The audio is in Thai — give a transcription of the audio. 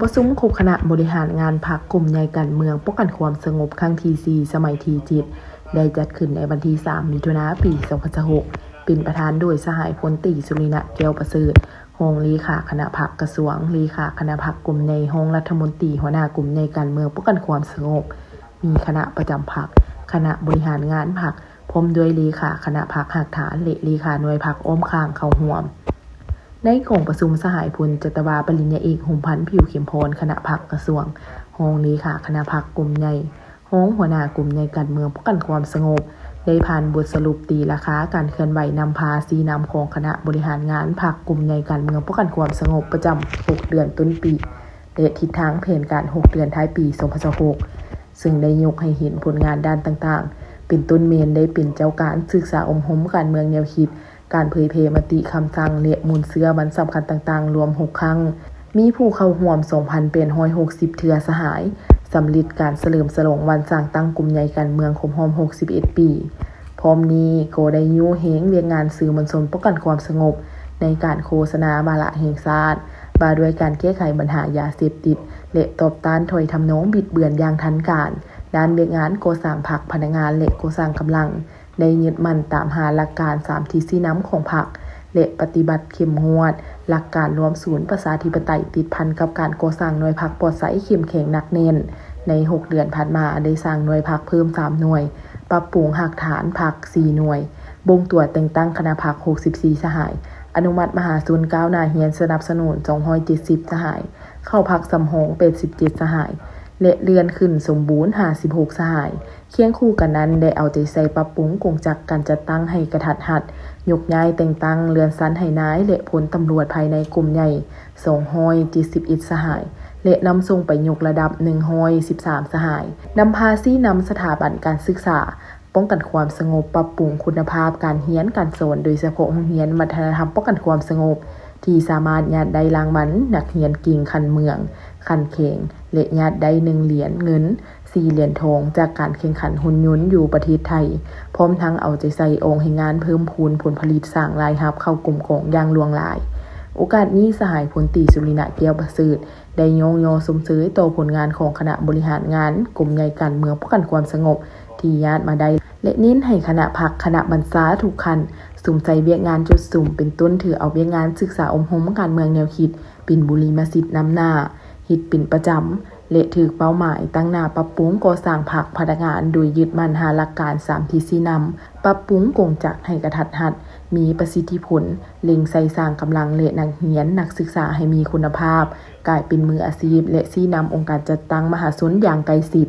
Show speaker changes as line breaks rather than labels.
ประชุมคณะคณะบริหารงานพรรคกลุ่มใหญ่การเมืองป้องกันความสงบครั้งที่4สมัยที่7ได้จัดขึ้นในวันที่3มิถุนายนปี2026เป็นประธานโดยสหายพลตรีสุรินะแก้วประเสริฐรองเลขาคณะพรรคกระทรวงเลขาคณะพรรคกลุ่มใหญ่รองรัฐมนตรีหัวหน้ากลุ่มใหญ่การเมืองป้องกันความสงบมีคณะประจำพรรคคณะบริหารงานพรรคพร้อมด้วยเลขาคณะพรรคหักฐานและเลขาหน่วยพรรคอ้อมข้างเข้าร่วมในกองประชุมสหายพลจตวาปริญญาเอกหงพันธ์ผิวเข็มพรคณะพรรคกระทรวงรองเลขาคณะพรรคกลุ่มใหญ่รองหัวหน้ากลุ่มใหญ่การเมืองป้องกันความสงบได้ผ่านบทสรุปตีราคาการเคลื่อนไหวนำพาสีนำของคณะบริหารงานพรรคกลุ่มใหญ่การเมืองป้องกันความสงบประจำ6เดือนต้นปีและทิศทางแผนการ6เดือนท้ายปี2026ซึ่งได้ยกให้เห็นผลงานด้านต่างๆเป็นต้นเมนได้เป็นเจ้าการศึกษาอมหมการเมืองแนวคิดการเผยแพร่มติคำสั่งและมูลเสื้อวันสำคัญต่างๆรวม6ครั้งมีผู้เข้าร่วม 2,160 เทื่อสหายสำลิดการเฉลิมฉลองวันสร้างตั้งกลุ่มใหญ่การเมืองครบรอบ61 ปีพร้อมนี้ก็ได้ยุเฮงเวียงงานสื่อมวลชนป้องกันความสงบในการโฆษณาบาระแห่งชาติว่าด้วยการแก้ไขปัญหายาเสพติดและตอบต้านถ้อยทำนองบิดเบือนอย่างทันการด้านเวียงงานก่อสร้างพรรคพนักงานและก่อสร้างกำลังได้ยึดมั่นตามหาหลักการ3ทิศสีน้ำของพรรคและปฏิบัติเข้มงวดหลักการรวมศูนย์ประชาธิปไตยติดพันกับการก่อสร้างหน่วยพรรคปลอดภัยเข้มแข็งหนักแน่นใน6เดือนผ่านมาได้สร้างหน่วยพรรคเพิ่ม3หน่วยปรับปรุงหลักฐานพรรค4หน่วยบ่งตรวจแต่งตั้งคณะพรรค64สหายอนุมัติมหาศูนย์ก้าวหน้าเฮียนสนับสนุน270สหายเข้าพรรคสำโรง87สหายและเลื่อนขึ้นสมบูรณ์56สหายเคียงคู่กันนั้นได้เอาใจใส่ปรับปรุงกงจักรการจัดตั้งให้กระทัดรัดยกย้ายแต่งตั้งเรือนชั้นให้นายและพลตำรวจภายในกลุ่มใหญ่271สหายและนำส่งไปยกระดับ113สหายนำพาซี่นำสถาบันการศึกษาป้องกันความสงบปรับปรุงคุณภาพการเรียนการสอนโดยเฉพาะโรงเรียนวัฒนธรรมป้องกันความสงบที่สามารถญาติได้รางวัลนักเรียนเก่งคันเมืองคันเข่งและญาติได้1เหรียญเงิน4เหรียญทองจากการแข่งขันหุ่นยนต์อยู่ประเทศไทยพร้อมทั้งเอาใจใส่องค์ให้งานเพิ่มพูนผลผลิตสร้างรายรับเข้ากลุ่มของอย่างลวงหลายโอกาสนี้สหายพลตรีสุรินะแก้วประเสริฐได้ยกย่องสมเสยต่อผลงานของคณะบริหารงานกลุ่มใหญ่การเมืองป้องกันความสงบที่ญาติมาได้และเน้นให้คณะพรรคคณะบรรษาทุกคันสุ่มใจเวียกงานจุดสุ่มเป็นต้นถือเอาเวียกงานศึกษาอมหมการเมืองแนวคิดเป็นบุรีมาสิทธิ์นำหน้าเฮ็ดเป็นประจำและถือเป้าหมายตั้งหน้าปรับปรุงก่อสร้างพรรคพนักงานโดยยึดมั่นหาหลักการ3ทิศสีนำปรับปรุงกงจักรให้กระทัดรัดมีประสิทธิผลเล็งใส่สร้างกำลังและนักเรียนนักศึกษาให้มีคุณภาพกลายเป็นมืออาชีพและสีนำองค์การจัดตั้งมหาชนอย่างไกลชิด